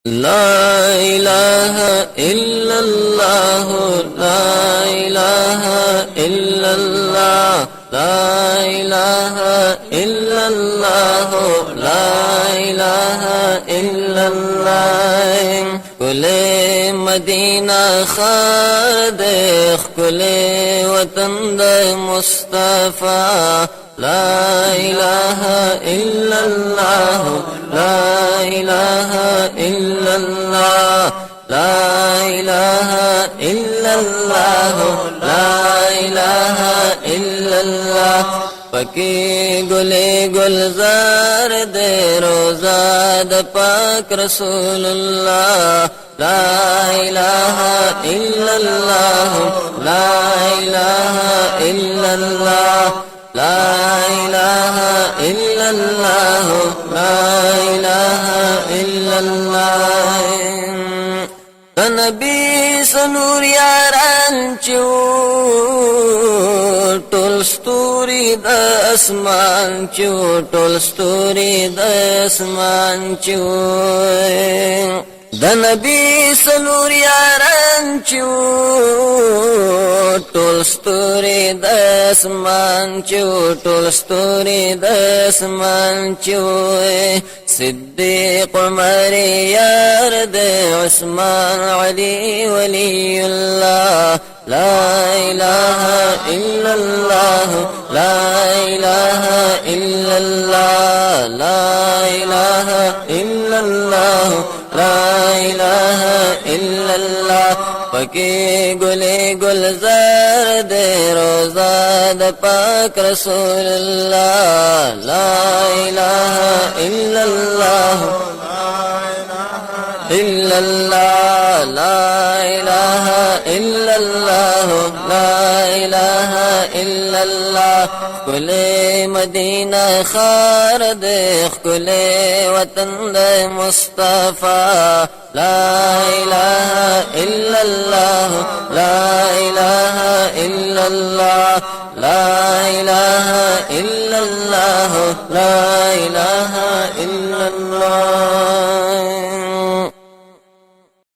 لا إله إلا الله لا إله إلا الله لا إله إلا الله لا إله إلا الله كل مدينة خادخ كل وطن مصطفى لا إله إلا الله لا إله إلا الله لا إله إلا الله لا إله إلا الله پکی گلی گلزار دے روزہ د پاک رسول اللہ لا إله إلا الله لا إله إلا الله لا إله إلا الله لا إله إلا الله نبی سنور یاران چو ټول ستوري د اسمان چو ټول ستوري د اسمان چو د نبی سنور یاران چو ټول ستوري د اسمان چو ټول ستوري د اسمان چو صدیق عمر یار د عثمان علی ولی الله لا إله إلا الله لا إله إلا الله لا إله إلا الله لا إله إلا الله پکی گلی گلزار دے روزہ د پاک رسول اللہ لا إله إلا الله إلا الله لا إله إلا الله لا إله إلا الله كل مدينة خارد كل وطن مصطفى لا إله إلا الله لا إله إلا الله لا إله إلا الله لا إله إلا الله